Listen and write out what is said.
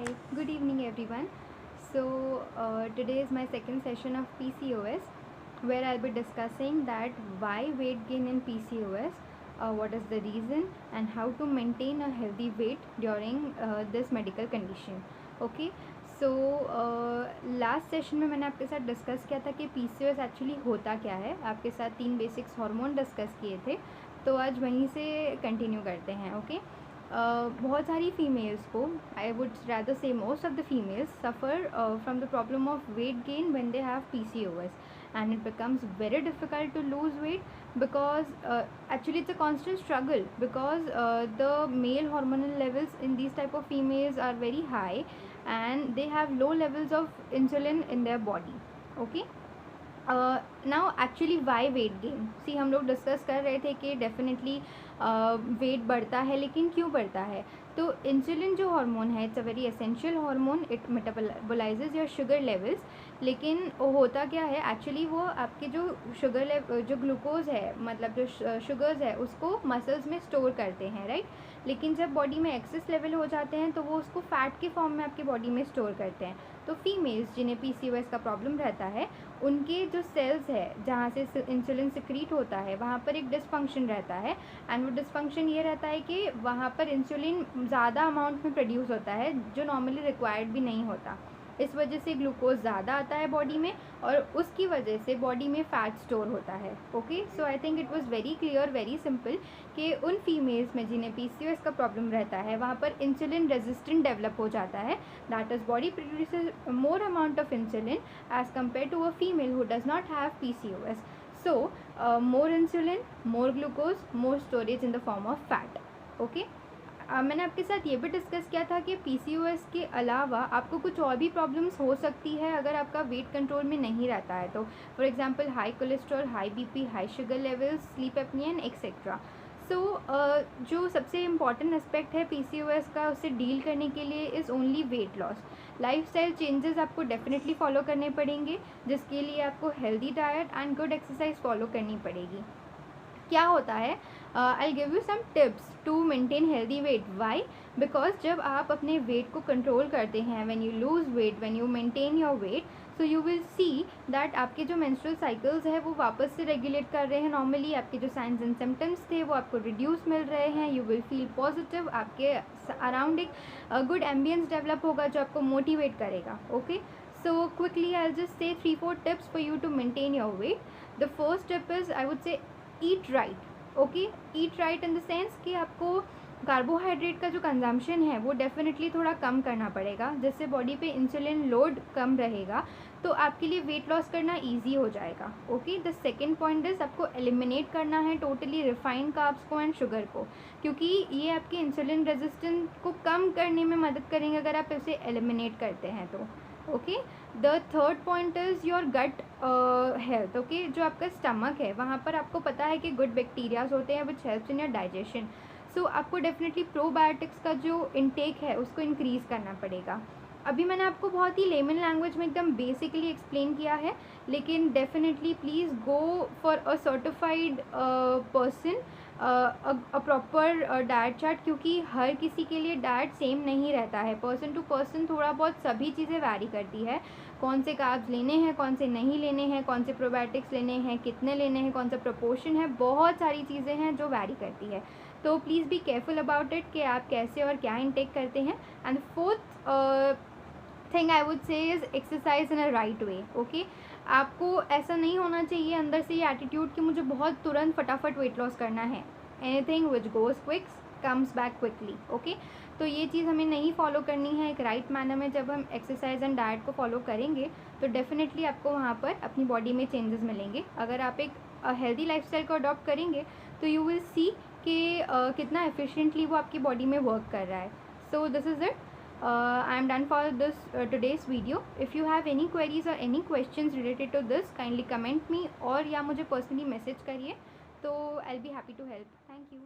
Hi, good evening everyone. Today is my second session of PCOS where I'll be discussing that why weight gain in PCOS, what is the reason and how to maintain a healthy weight during this medical condition. Okay. Last session में मैंने आपके साथ discuss किया था कि PCOS actually होता क्या है, आपके साथ 3 बेसिक्स हार्मोन डिस्कस किए थे, तो आज वहीं से कंटिन्यू करते हैं. ओके. बहुत सारी फीमेल्स को, आई वुड रैदर से most of the females suffer from the problem of weight gain when they have PCOS, and it becomes very difficult to lose weight because actually it's a constant struggle because the male hormonal levels in these type of females are very high and they have low levels of insulin in their body. Okay. Now actually why weight gain, see हम लोग discuss कर रहे थे कि definitely wait बढ़ता है, लेकिन क्यों बढ़ता है. तो इंसुलिन जो हार्मोन है, it's a very essential hormone, it metabolises your sugar levels. लेकिन वो होता क्या है एक्चुअली, वो आपके जो शुगर लेवल, जो ग्लूकोज है, मतलब जो शुगर्स है, उसको मसल्स में स्टोर करते हैं, राइट. लेकिन जब बॉडी में एक्सेस लेवल हो जाते हैं तो वो उसको फैट के फॉर्म में आपकी बॉडी में स्टोर करते हैं. तो फीमेल्स जिन्हें PCOS का प्रॉब्लम रहता है, उनके जो सेल्स है जहाँ से इंसुलिन सिक्रीट होता है, वहाँ पर एक डिसफंक्शन रहता है. एंड वो डिसफंक्शन ये रहता है कि वहाँ पर इंसुलिन ज़्यादा अमाउंट में प्रोड्यूस होता है जो नॉर्मली रिक्वायर्ड भी नहीं होता. इस वजह से ग्लूकोज ज़्यादा आता है बॉडी में और उसकी वजह से बॉडी में फ़ैट स्टोर होता है. Okay. So I think it was very clear, very simple कि उन फीमेल्स में जिन्हें PCOS का प्रॉब्लम रहता है, वहाँ पर इंसुलिन रेजिस्टेंट डेवलप हो जाता है. That is body produces more amount of insulin as compared to a female who does not have PCOS. So more insulin, more glucose, more storage in the form of fat. Okay. मैंने आपके साथ ये भी discuss किया था कि PCOS के अलावा आपको कुछ और भी प्रॉब्लम्स हो सकती है अगर आपका वेट कंट्रोल में नहीं रहता है. तो for example high cholesterol, high BP, high sugar levels, sleep apnoea and etcetera. So जो सबसे इम्पॉर्टेंट एस्पेक्ट है PCOS का, उससे डील करने के लिए is only weight loss. Lifestyle changes आपको डेफिनेटली फॉलो करने पड़ेंगे, जिसके लिए आपको healthy diet and good exercise follow करनी पड़ेगी. क्या होता है, I give you some tips to maintain healthy weight. Why? Because जब आप अपने वेट को कंट्रोल करते हैं, when you lose weight, when you maintain your weight, so you will see that आपके जो मेंस्ट्रुअल साइकिल्स है वो वापस से रेगुलेट कर रहे हैं. नॉर्मली आपके जो साइंस एंड सिम्टम्स थे वो आपको रिड्यूस मिल रहे हैं. यू विल फील पॉजिटिव, आपके अराउंड एक गुड एम्बियंस डेवलप होगा जो आपको मोटिवेट करेगा. Okay. So quickly I just say 3-4 tips for you to maintain your weight. The first tip is, I would say, eat right. Okay. Eat right in the sense कि आपको carbohydrate का जो consumption है वो definitely थोड़ा कम करना पड़ेगा, जिससे बॉडी पे इंसुलिन लोड कम रहेगा, तो आपके लिए वेट लॉस करना इजी हो जाएगा. Okay. The second point is, आपको एलिमिनेट करना है टोटली रिफाइंड कार्ब्स को एंड शुगर को, क्योंकि ये आपके इंसुलिन रेजिस्टेंस को कम करने में मदद करेंगे अगर आप इसे एलिमिनेट करते हैं तो. Okay. The third point is your gut health. Okay. जो आपका स्टमक है, वहाँ पर आपको पता है कि गुड बैक्टीरियाज होते हैं which helps in your digestion. So आपको डेफिनेटली प्रोबायोटिक्स का जो इंटेक है उसको इंक्रीज़ करना पड़ेगा. अभी मैंने आपको बहुत ही लेमन लैंग्वेज में एकदम बेसिकली एक्सप्लेन किया है, लेकिन definitely please go for a certified person, a proper diet chart, क्योंकि हर किसी के लिए डाइट सेम नहीं रहता है. पर्सन टू पर्सन थोड़ा बहुत सभी चीज़ें वैरी करती है. कौन से कार्ब्स लेने हैं, कौन से नहीं लेने हैं, कौन से प्रोबायोटिक्स लेने हैं, कितने लेने हैं, कौन सा प्रपोर्शन है, बहुत सारी चीज़ें हैं जो वैरी करती है. तो please be careful about it कि आप कैसे और क्या इनटेक करते हैं. And fourth thing I would से is exercise in a right way. Okay. आपको ऐसा नहीं होना चाहिए अंदर से ये एटीट्यूड कि मुझे बहुत तुरंत फटाफट वेट लॉस करना है. Anything which goes quick comes back quickly. Okay. तो ये चीज़ हमें नहीं फॉलो करनी है. एक राइट मैनर में जब हम एक्सरसाइज एंड डाइट को फॉलो करेंगे तो डेफिनेटली आपको वहाँ पर अपनी बॉडी में चेंजेस मिलेंगे. अगर आप एक हेल्दी लाइफस्टाइल को अडॉप्ट करेंगे तो यू विल सी कि कितना एफिशिएंटली वो आपकी बॉडी में वर्क कर रहा है. So this is it. I am done for this today's video. If you have any queries or any questions related to this, kindly comment me, और या मुझे personally message करिए, तो I'll be happy to help. Thank you.